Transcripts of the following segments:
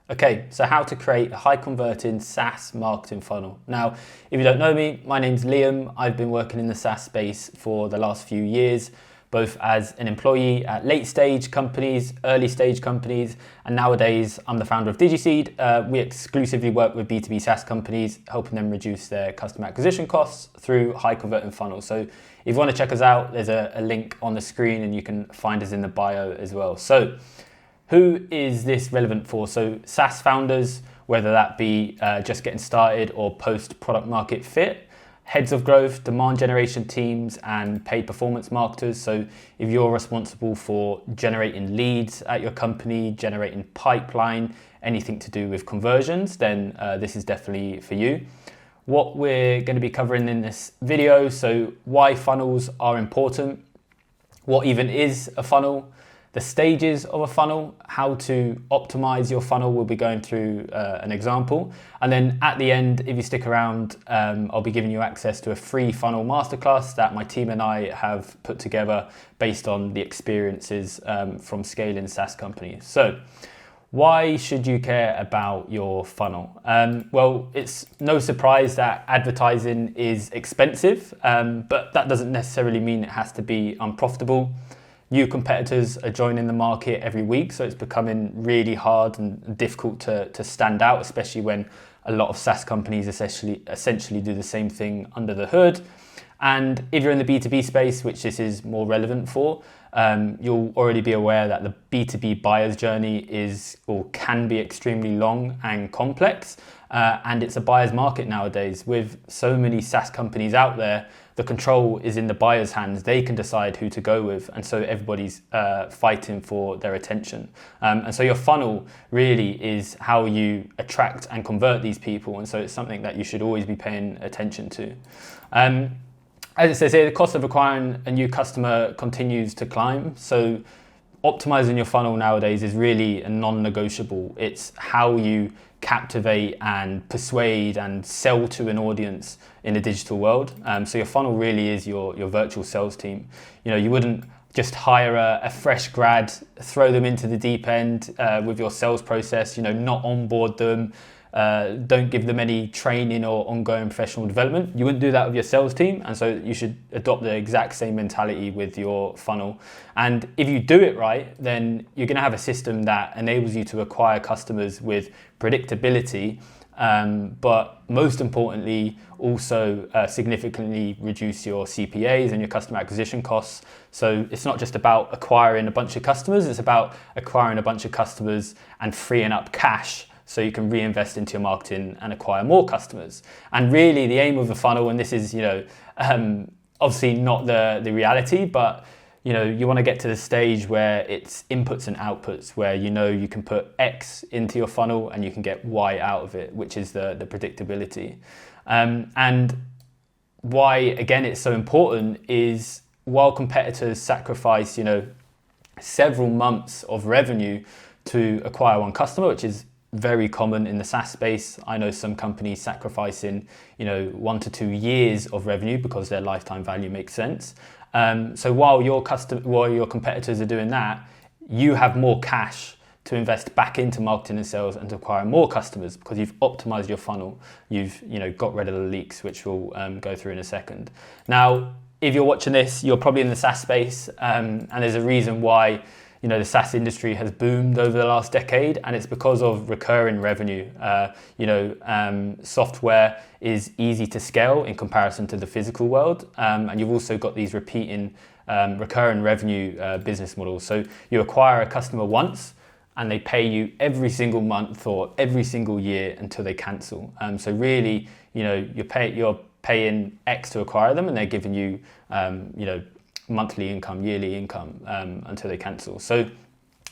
Okay, so how to create a high converting SaaS marketing funnel. Now, if you don't know me, my name's Liam. I've been working in the SaaS space for the last few years, both as an employee at late stage companies, early stage companies, and nowadays I'm the founder of DigiSeed. We exclusively work with B2B SaaS companies, helping them reduce their customer acquisition costs through high converting funnels. So if you want to check us out, there's a link on the screen and you can find us in the bio as well. So who is this relevant for? So SaaS founders, whether that be just getting started or post product market fit, heads of growth, demand generation teams, and paid performance marketers. So if you're responsible for generating leads at your company, generating pipeline, anything to do with conversions, then this is definitely for you. What we're going to be covering in this video, so why funnels are important, what even is a funnel, the stages of a funnel, how to optimize your funnel. We'll be going through an example. And then at the end, if you stick around, I'll be giving you access to a free funnel masterclass that my team and I have put together based on the experiences from scaling SaaS companies. So why should you care about your funnel? Well, it's no surprise that advertising is expensive, but that doesn't necessarily mean it has to be unprofitable. New competitors are joining the market every week, so it's becoming really hard and difficult to stand out, especially when a lot of SaaS companies essentially do the same thing under the hood. And if you're in the B2B space, which this is more relevant for, you'll already be aware that the B2B buyer's journey is or can be extremely long and complex. And it's a buyer's market nowadays. With so many SaaS companies out there, the control is in the buyer's hands. They can decide who to go with. And so everybody's fighting for their attention. And so your funnel really is how you attract and convert these people. And so it's something that you should always be paying attention to. As it says here, the cost of acquiring a new customer continues to climb. So optimizing your funnel nowadays is really a non-negotiable. It's how you captivate and persuade and sell to an audience in a digital world. So your funnel really is your virtual sales team. You know, you wouldn't just hire a fresh grad, throw them into the deep end with your sales process, not onboard them, don't give them any training or ongoing professional development. You wouldn't do that with your sales team. And so you should adopt the exact same mentality with your funnel. And if you do it right, then you're going to have a system that enables you to acquire customers with predictability, but most importantly, also significantly reduce your CPAs and your customer acquisition costs. So it's not just about acquiring a bunch of customers, it's about acquiring a bunch of customers and freeing up cash so you can reinvest into your marketing and acquire more customers. And really the aim of the funnel, and this is, obviously not the reality, but you want to get to the stage where it's inputs and outputs, where you can put X into your funnel and you can get Y out of it, which is the predictability. And why, again, it's so important is while competitors sacrifice, several months of revenue to acquire one customer, which is very common in the SaaS space. I know some companies sacrificing, 1 to 2 years of revenue because their lifetime value makes sense. So while your competitors are doing that, you have more cash to invest back into marketing and sales and to acquire more customers because you've optimized your funnel. You've got rid of the leaks, which we'll go through in a second. Now, if you're watching this, you're probably in the SaaS space, and there's a reason why the SaaS industry has boomed over the last decade, and it's because of recurring revenue. Software is easy to scale in comparison to the physical world, and you've also got these repeating recurring revenue business models. So you acquire a customer once, and they pay you every single month or every single year until they cancel. So really, you're paying X to acquire them, and they're giving you, monthly income, yearly income until they cancel. So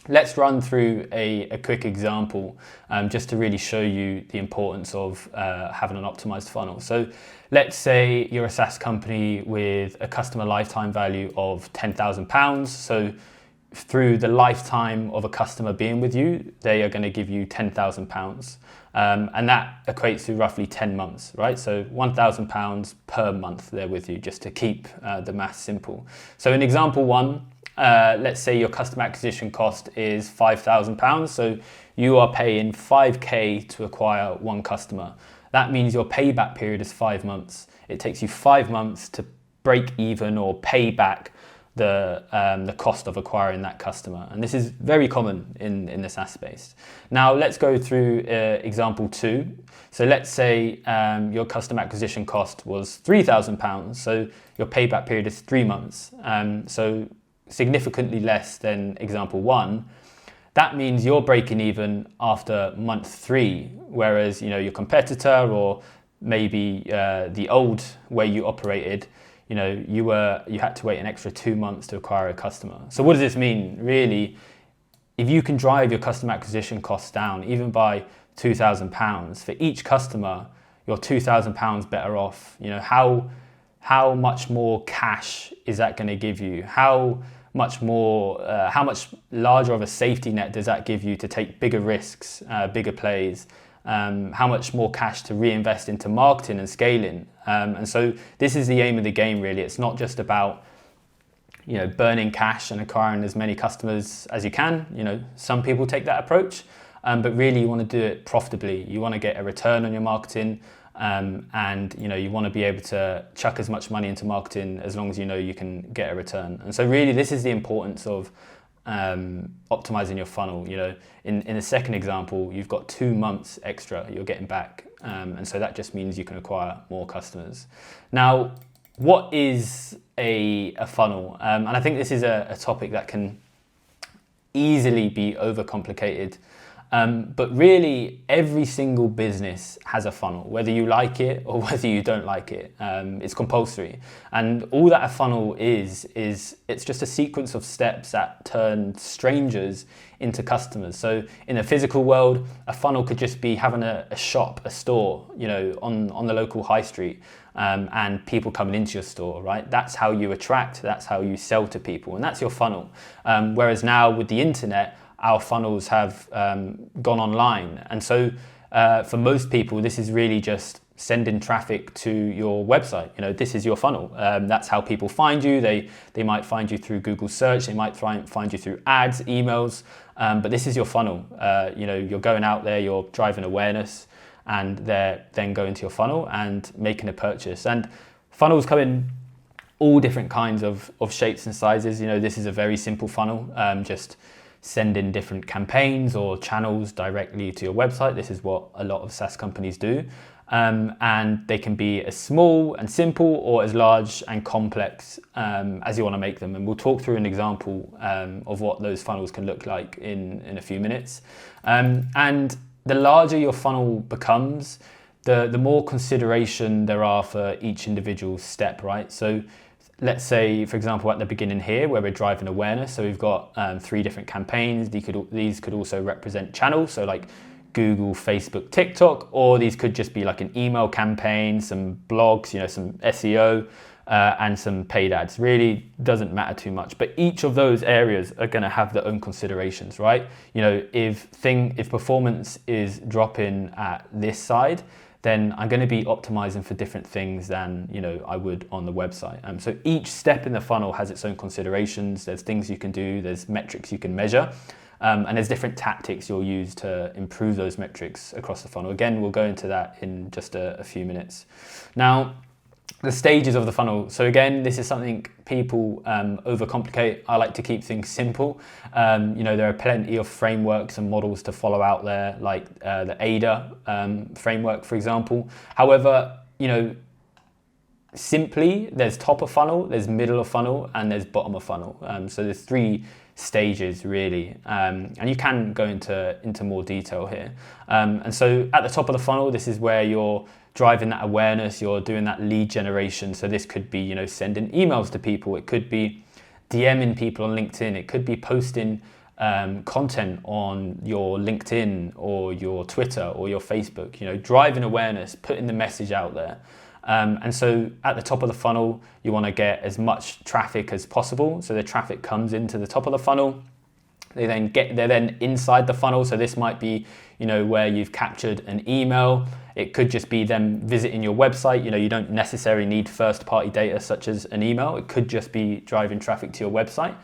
let's run through a quick example just to really show you the importance of having an optimized funnel. So let's say you're a SaaS company with a customer lifetime value of £10,000. So through the lifetime of a customer being with you, they are going to give you £10,000. And that equates to roughly 10 months, right? So £1,000 per month they're with you, just to keep the math simple. So in example one, let's say your customer acquisition cost is £5,000. So you are paying 5K to acquire one customer. That means your payback period is 5 months. It takes you 5 months to break even or pay back the cost of acquiring that customer. And this is very common in the SaaS space. Now let's go through example 2. So let's say your customer acquisition cost was £3,000. So your payback period is 3 months. So significantly less than example 1. That means you're breaking even after month 3, whereas your competitor or maybe the old way you operated, you had to wait an extra 2 months to acquire a customer. So what does this mean? Really, if you can drive your customer acquisition costs down even by £2,000 for each customer, you're £2,000 better off. How much more cash is that going to give you? How much larger of a safety net does that give you to take bigger risks, bigger plays? How much more cash to reinvest into marketing and scaling? And so this is the aim of the game, really. It's not just about burning cash and acquiring as many customers as you can. Some people take that approach, but really you want to do it profitably. You want to get a return on your marketing, and you want to be able to chuck as much money into marketing as long as you can get a return. And so really this is the importance of optimizing your funnel. In the second example, you've got 2 months extra you're getting back, and so that just means you can acquire more customers. Now, what is a funnel? And I think this is a topic that can easily be overcomplicated. But really, every single business has a funnel, whether you like it or whether you don't like it. It's compulsory. And all that a funnel is it's just a sequence of steps that turn strangers into customers. So in the physical world, a funnel could just be having a shop, a store, on the local high street, and people coming into your store, right? That's how you attract, that's how you sell to people, and that's your funnel. Whereas now with the internet, our funnels have gone online. And so for most people, this is really just sending traffic to your website. This is your funnel. That's how people find you. They might find you through Google search. They might find you through ads, emails, but this is your funnel. You're going out there, you're driving awareness, and they're then going to your funnel and making a purchase. And funnels come in all different kinds of shapes and sizes. This is a very simple funnel, just send in different campaigns or channels directly to your website. This is what a lot of SaaS companies do. And they can be as small and simple or as large and complex as you want to make them. And we'll talk through an example of what those funnels can look like in a few minutes. And the larger your funnel becomes, the more consideration there are for each individual step, right? So let's say, for example, at the beginning here, where we're driving awareness, so we've got 3 different campaigns. These could also represent channels, so like Google, Facebook, TikTok, or these could just be like an email campaign, some blogs, some SEO, and some paid ads. Really doesn't matter too much, but each of those areas are going to have their own considerations, right? If performance is dropping at this side, then I'm going to be optimizing for different things than I would on the website. So each step in the funnel has its own considerations. There's things you can do, there's metrics you can measure, and there's different tactics you'll use to improve those metrics across the funnel. Again, we'll go into that in just a few minutes. Now, the stages of the funnel. So again, this is something people overcomplicate. I like to keep things simple. There are plenty of frameworks and models to follow out there, like the ADA framework, for example. However, simply, there's top of funnel, there's middle of funnel, and there's bottom of funnel. So there's 3 stages really, and you can go into more detail here. And so at the top of the funnel, this is where you're driving that awareness, you're doing that lead generation. So this could be, sending emails to people. It could be DMing people on LinkedIn. It could be posting content on your LinkedIn or your Twitter or your Facebook, driving awareness, putting the message out there. And so at the top of the funnel, you want to get as much traffic as possible. So the traffic comes into the top of the funnel. They're then inside the funnel. So this might be, where you've captured an email. It could just be them visiting your website. You don't necessarily need first-party data such as an email. It could just be driving traffic to your website.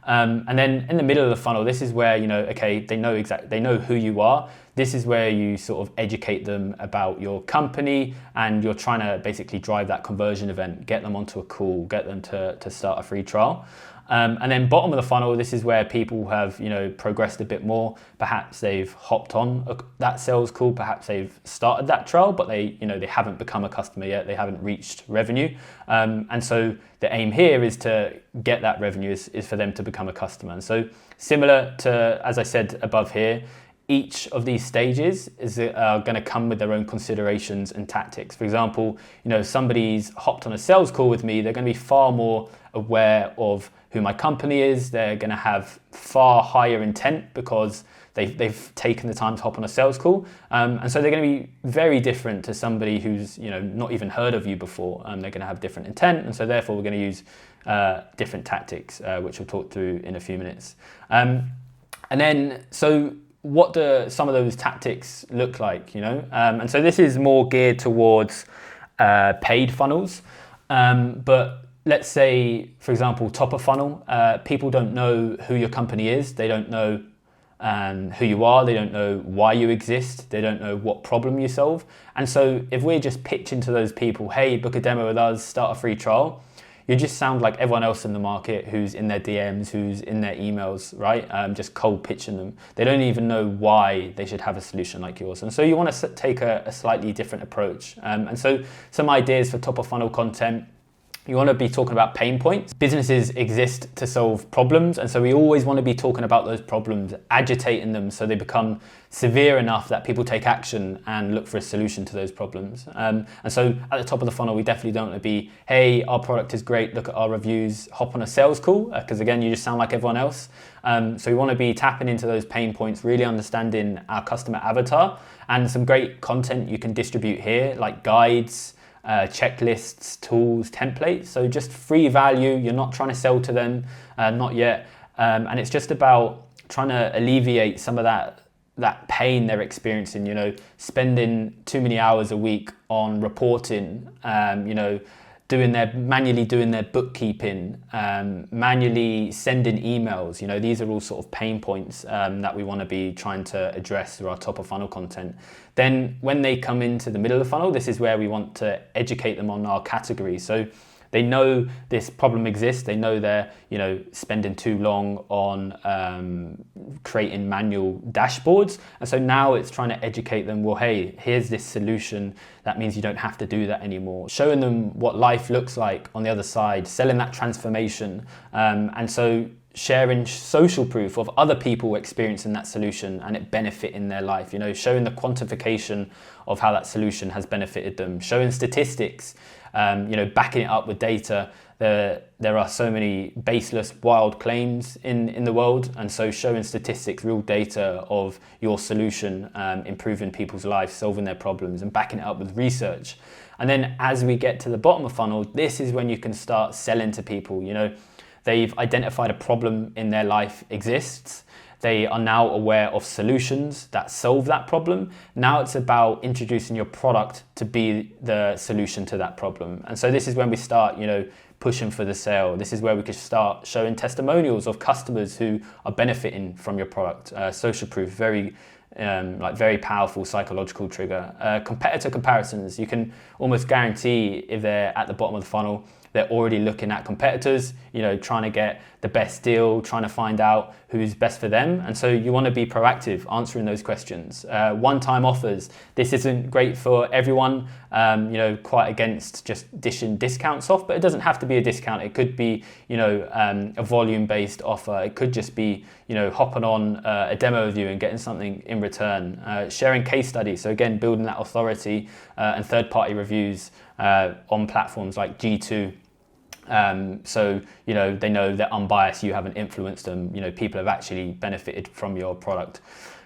And then in the middle of the funnel, this is where, okay, they know who you are. This is where you sort of educate them about your company, and you're trying to basically drive that conversion event, get them onto a call, get them to start a free trial. And then bottom of the funnel, this is where people have, progressed a bit more. Perhaps they've hopped on that sales call, perhaps they've started that trial, but they haven't become a customer yet. They haven't reached revenue. And so the aim here is to get that revenue, is for them to become a customer. And so similar to, as I said above here, each of these stages are going to come with their own considerations and tactics. For example, somebody's hopped on a sales call with me, they're going to be far more aware of who my company is. They're going to have far higher intent because they've taken the time to hop on a sales call. And so they're going to be very different to somebody who's not even heard of you before. They're going to have different intent. And so therefore we're going to use different tactics, which we'll talk through in a few minutes. And then, so what do some of those tactics look like, And so this is more geared towards paid funnels. But let's say, for example, top of funnel, people don't know who your company is. They don't know who you are. They don't know why you exist. They don't know what problem you solve. And so if we're just pitching to those people, hey, book a demo with us, start a free trial, you just sound like everyone else in the market who's in their DMs, who's in their emails, right? Just cold pitching them. They don't even know why they should have a solution like yours. And so you want to take a slightly different approach. And so some ideas for top of funnel content. You want to be talking about pain points. Businesses exist to solve problems, and so we always want to be talking about those problems, agitating them so they become severe enough that people take action and look for a solution to those problems. And so at the top of the funnel, we definitely don't want to be, hey, our product is great, look at our reviews, hop on a sales call, because again, you just sound like everyone else. So we want to be tapping into those pain points, really understanding our customer avatar, and some great content you can distribute here, like guides, checklists, tools, templates. So just free value. You're not trying to sell to them, not yet. And it's just about trying to alleviate some of that pain they're experiencing, spending too many hours a week on reporting, manually doing their bookkeeping, manually sending emails. These are all sort of pain points that we want to be trying to address through our top of funnel content. Then when they come into the middle of the funnel, this is where we want to educate them on our categories. So they know this problem exists. They know they're, spending too long on creating manual dashboards. And so now it's trying to educate them, well, hey, here's this solution. That means you don't have to do that anymore. Showing them what life looks like on the other side, selling that transformation. And so sharing social proof of other people experiencing that solution and it benefiting their life, showing the quantification of how that solution has benefited them, showing statistics, backing it up with data. There are so many baseless, wild claims in the world, and so showing statistics, real data of your solution improving people's lives, solving their problems, and backing it up with research. And then as we get to the bottom of funnel, this is when you can start selling to people. They've identified a problem in their life exists. They are now aware of solutions that solve that problem. Now it's about introducing your product to be the solution to that problem. And so this is when we start, pushing for the sale. This is where we could start showing testimonials of customers who are benefiting from your product. Social proof, very powerful psychological trigger. Competitor comparisons, you can almost guarantee if they're at the bottom of the funnel, they're already looking at competitors, trying to get the best deal, trying to find out who's best for them. And so you want to be proactive, answering those questions. One-time offers. This isn't great for everyone, quite against just dishing discounts off, but it doesn't have to be a discount. It could be, a volume-based offer. It could just be, hopping on a demo with you and getting something in return. Sharing case studies. So again, building that authority and third-party reviews on platforms like G2. So they know they're unbiased, you haven't influenced them, people have actually benefited from your product.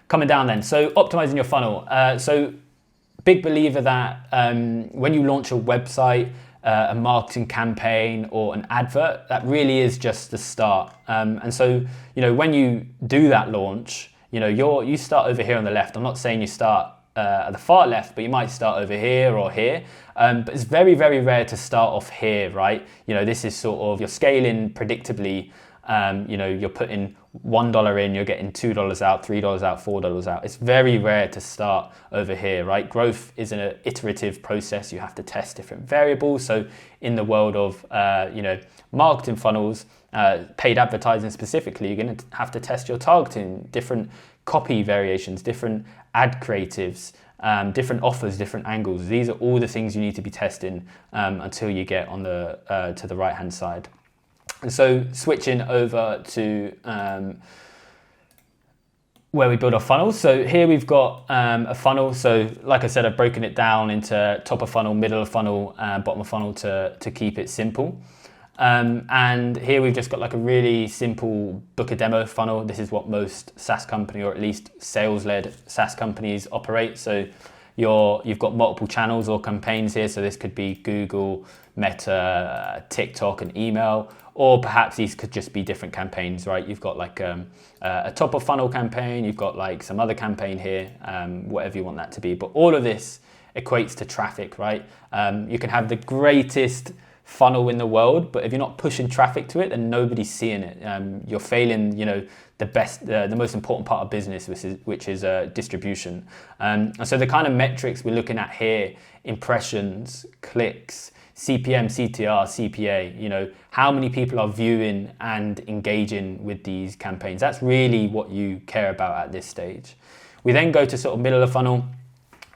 Coming down then, so optimizing your funnel. So big believer that when you launch a website, a marketing campaign or an advert, that really is just the start. And so when you do that launch, you start over here on the left. I'm not saying you start at the far left, but you might start over here or here. But it's very, very rare to start off here, right? This is sort of, you're scaling predictably You're putting $1 in, you're getting $2 out, $3 out, $4 out. It's very rare to start over here, right? Growth is an iterative process. You have to test different variables. So in the world of, marketing funnels, paid advertising specifically, you're going to have to test your targeting, different copy variations, different ad creatives, different offers, different angles. These are all the things you need to be testing until you get on to the right hand side. And so switching over to where we build our funnels. So here we've got a funnel. So like I said, I've broken it down into top of funnel, middle of funnel, bottom of funnel to keep it simple. And here we've just got like a really simple book a demo funnel. This is what most SaaS company, or at least sales-led SaaS companies operate. So you've got multiple channels or campaigns here. So this could be Google, Meta, TikTok, and email, or perhaps these could just be different campaigns, right? You've got like a top of funnel campaign, you've got like some other campaign here, whatever you want that to be. But all of this equates to traffic, right? You can have the greatest funnel in the world, but if you're not pushing traffic to it, then nobody's seeing it. You're failing, the most important part of business, which is distribution. And so the kind of metrics we're looking at here: impressions, clicks, CPM, CTR, CPA. How many people are viewing and engaging with these campaigns? That's really what you care about at this stage. We then go to sort of middle of funnel.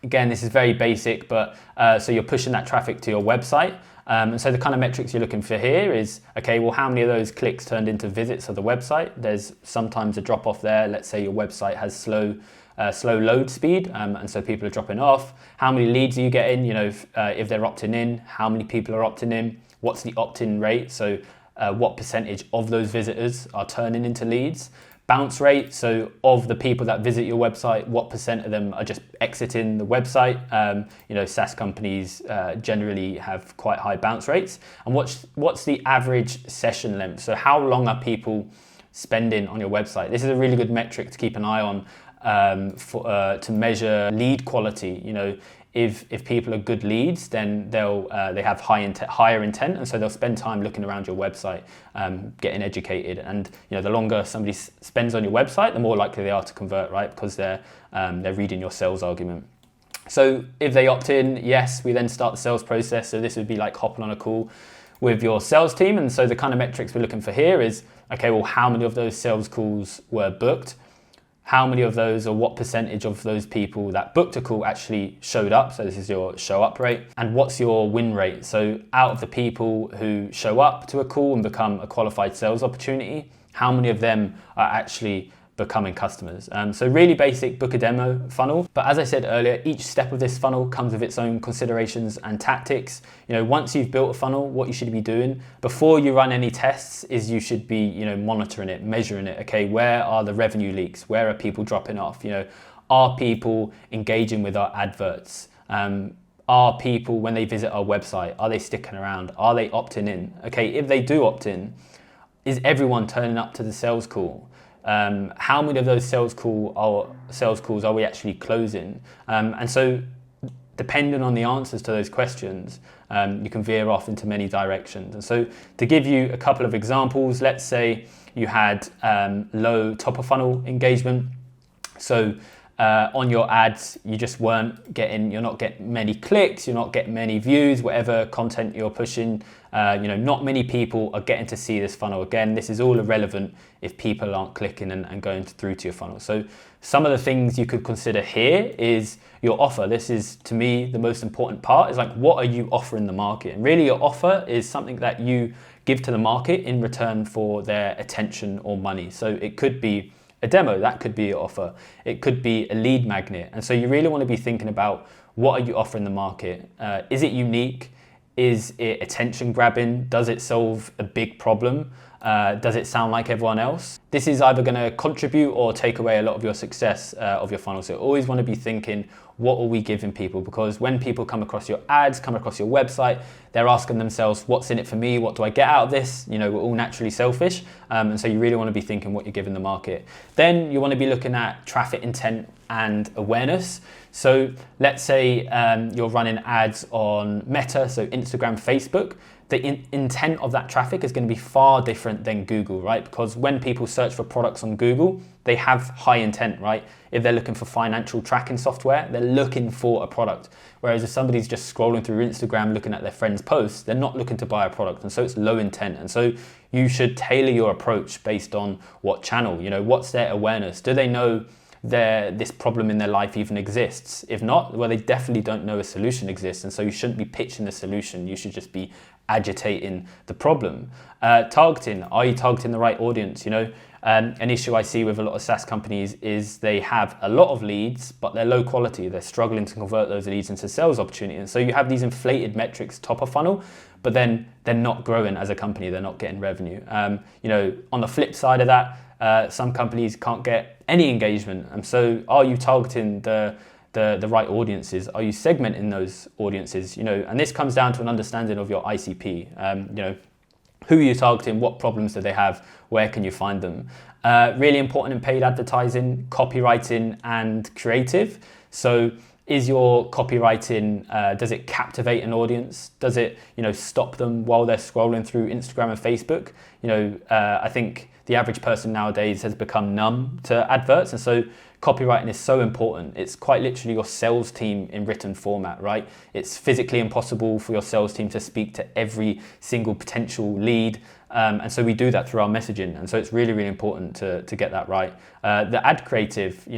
Again, this is very basic, but so you're pushing that traffic to your website. And so the kind of metrics you're looking for here is, okay, well, how many of those clicks turned into visits of the website? There's sometimes a drop off there. Let's say your website has slow load speed, and so people are dropping off. How many leads are you getting? If they're opting in, how many people are opting in? What's the opt-in rate? So what percentage of those visitors are turning into leads? Bounce rate, so of the people that visit your website, what percent of them are just exiting the website? SaaS companies generally have quite high bounce rates. And what's the average session length? So how long are people spending on your website? This is a really good metric to keep an eye on to measure lead quality. If people are good leads, then they have higher intent, and so they'll spend time looking around your website, getting educated. And the longer somebody spends on your website, the more likely they are to convert, right? Because they're reading your sales argument. So if they opt in, yes, we then start the sales process. So this would be like hopping on a call with your sales team. And so the kind of metrics we're looking for here is, okay, well, how many of those sales calls were booked? How many of those, or what percentage of those people that booked a call actually showed up? So this is your show up rate. And what's your win rate? So out of the people who show up to a call and become a qualified sales opportunity, how many of them are actually becoming customers? So really basic book a demo funnel. But as I said earlier, each step of this funnel comes with its own considerations and tactics. Once you've built a funnel, what you should be doing before you run any tests is you should be, monitoring it, measuring it. Okay, where are the revenue leaks? Where are people dropping off? Are people engaging with our adverts? Are people, when they visit our website, are they sticking around? Are they opting in? Okay, if they do opt in, is everyone turning up to the sales call? How many of those sales calls are we actually closing? And so depending on the answers to those questions, you can veer off into many directions. And so to give you a couple of examples, let's say you had low top of funnel engagement. So on your ads, you're not getting many clicks, you're not getting many views, whatever content you're pushing. Not many people are getting to see this funnel. Again, this is all irrelevant if people aren't clicking and going through to your funnel. So some of the things you could consider here is your offer. This is, to me, the most important part, is like, what are you offering the market? And really your offer is something that you give to the market in return for their attention or money. So it could be a demo, that could be your offer. It could be a lead magnet. And so you really want to be thinking about, what are you offering the market? Is it unique? Is it attention grabbing? Does it solve a big problem? Does it sound like everyone else? This is either going to contribute or take away a lot of your success of your funnel. So always want to be thinking, what are we giving people? Because when people come across your ads, come across your website, they're asking themselves, what's in it for me? What do I get out of this? We're all naturally selfish. And so you really want to be thinking what you're giving the market. Then you want to be looking at traffic intent and awareness. So let's say you're running ads on Meta, so Instagram, Facebook. the intent of that traffic is going to be far different than Google, right? Because when people search for products on Google, they have high intent, right? If they're looking for financial tracking software, they're looking for a product. Whereas if somebody's just scrolling through Instagram looking at their friends' posts, they're not looking to buy a product. And so it's low intent. And so you should tailor your approach based on what channel, what's their awareness? Do they know this problem in their life even exists? If not, well, they definitely don't know a solution exists. And so you shouldn't be pitching the solution. You should just be agitating the problem. Targeting, are you targeting the right audience? An issue I see with a lot of SaaS companies is they have a lot of leads, but they're low quality. They're struggling to convert those leads into sales opportunity. And so you have these inflated metrics top of funnel, but then they're not growing as a company. They're not getting revenue. On the flip side of that, some companies can't get any engagement. And so are you targeting the right audiences? Are you segmenting those audiences? And this comes down to an understanding of your ICP. Who are you targeting? What problems do they have? Where can you find them? Really important in paid advertising, copywriting and creative. So is your copywriting, does it captivate an audience? Does it, stop them while they're scrolling through Instagram and Facebook? I think the average person nowadays has become numb to adverts. And so copywriting is so important. It's quite literally your sales team in written format, right? It's physically impossible for your sales team to speak to every single potential lead. And so we do that through our messaging. And so it's really, really important to get that right. The ad creative,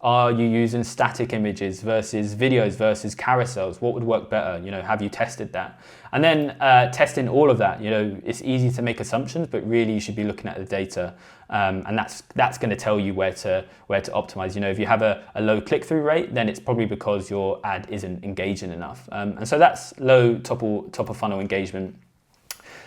are you using static images versus videos versus carousels? What would work better? Have you tested that? And then testing all of that, it's easy to make assumptions, but really you should be looking at the data. And that's going to tell you where to optimize. If you have a low click-through rate, then it's probably because your ad isn't engaging enough. And so that's low top of funnel engagement.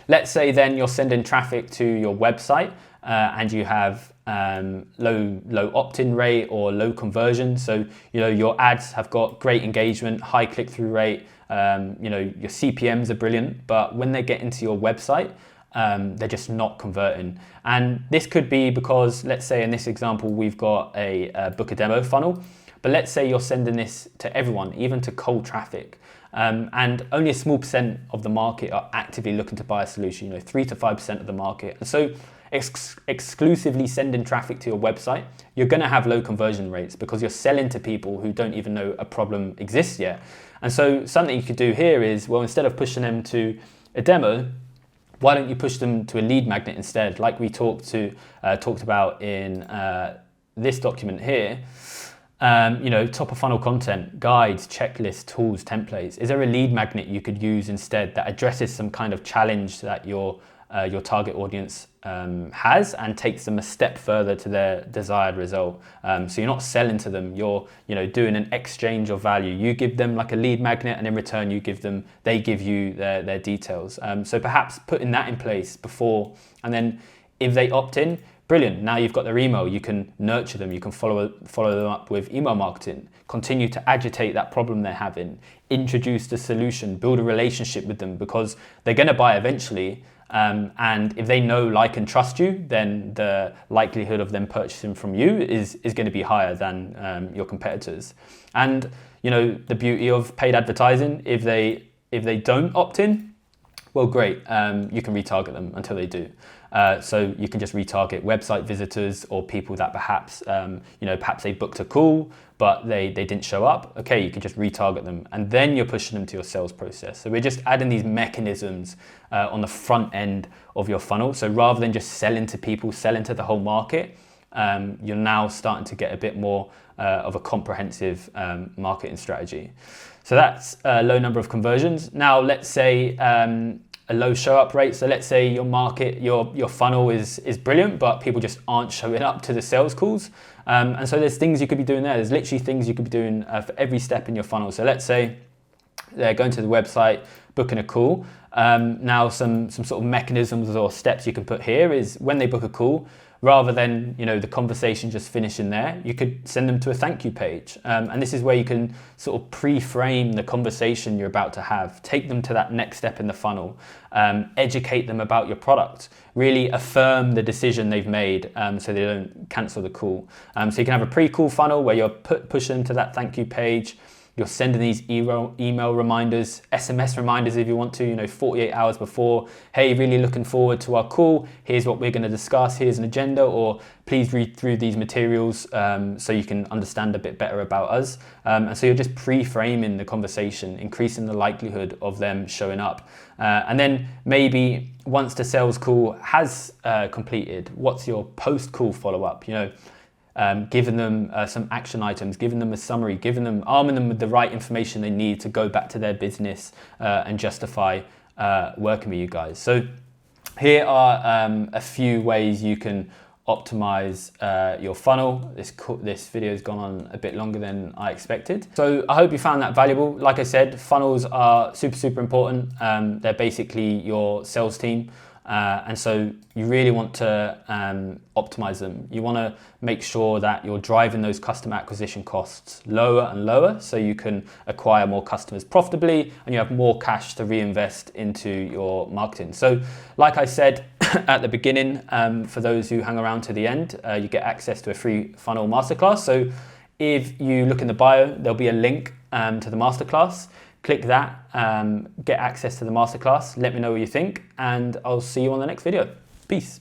Let's say then you're sending traffic to your website and you have low opt-in rate or low conversion. So, your ads have got great engagement, high click-through rate, your CPMs are brilliant, but when they get into your website, they're just not converting. And this could be because, let's say in this example, we've got a book a demo funnel, but let's say you're sending this to everyone, even to cold traffic. And only a small percent of the market are actively looking to buy a solution, 3 to 5% of the market. And so exclusively sending traffic to your website, you're going to have low conversion rates because you're selling to people who don't even know a problem exists yet. And so something you could do here is, well, instead of pushing them to a demo, why don't you push them to a lead magnet instead? Like we talked about in this document here. Top of funnel content, guides, checklists, tools, templates. Is there a lead magnet you could use instead that addresses some kind of challenge that your target audience has and takes them a step further to their desired result? So you're not selling to them, you're doing an exchange of value. You give them like a lead magnet, and in return they give you their details. So perhaps putting that in place before, and then if they opt in, brilliant. Now you've got their email. You can nurture them. You can follow them up with email marketing. Continue to agitate that problem they're having. Introduce the solution. Build a relationship with them because they're going to buy eventually. And if they know, like, and trust you, then the likelihood of them purchasing from you is going to be higher than your competitors. And the beauty of paid advertising, if they don't opt in, well, great. You can retarget them until they do. So you can just retarget website visitors or people that perhaps they booked a call, but they didn't show up. Okay, you can just retarget them, and then you're pushing them to your sales process. So we're just adding these mechanisms on the front end of your funnel. So rather than just selling to people, selling to the whole market, you're now starting to get a bit more of a comprehensive marketing strategy. So that's a low number of conversions. Now let's say a low show up rate. So let's say your funnel is brilliant, but people just aren't showing up to the sales calls. And so there's things you could be doing there. There's literally things you could be doing for every step in your funnel. So let's say they're going to the website, booking a call. Now some sort of mechanisms or steps you can put here is when they book a call, rather than the conversation just finishing there, you could send them to a thank you page. And this is where you can sort of pre-frame the conversation you're about to have, take them to that next step in the funnel, educate them about your product, really affirm the decision they've made so they don't cancel the call. So you can have a pre-call funnel where you're pushing to that thank you page. You're sending these email reminders, SMS reminders if you want to, 48 hours before. Hey, really looking forward to our call. Here's what we're going to discuss. Here's an agenda, or please read through these materials so you can understand a bit better about us. And so you're just pre-framing the conversation, increasing the likelihood of them showing up. And then maybe once the sales call has completed, what's your post-call follow-up? Giving them some action items, giving them a summary, arming them with the right information they need to go back to their business and justify working with you guys. So here are a few ways you can optimize your funnel. This video has gone on a bit longer than I expected. So I hope you found that valuable. Like I said, funnels are super important. They're basically your sales team. And so you really want to optimize them. You want to make sure that you're driving those customer acquisition costs lower and lower so you can acquire more customers profitably and you have more cash to reinvest into your marketing. So like I said at the beginning, for those who hang around to the end, you get access to a free funnel masterclass. So if you look in the bio, there'll be a link to the masterclass. Click that, get access to the masterclass, let me know what you think, and I'll see you on the next video. Peace.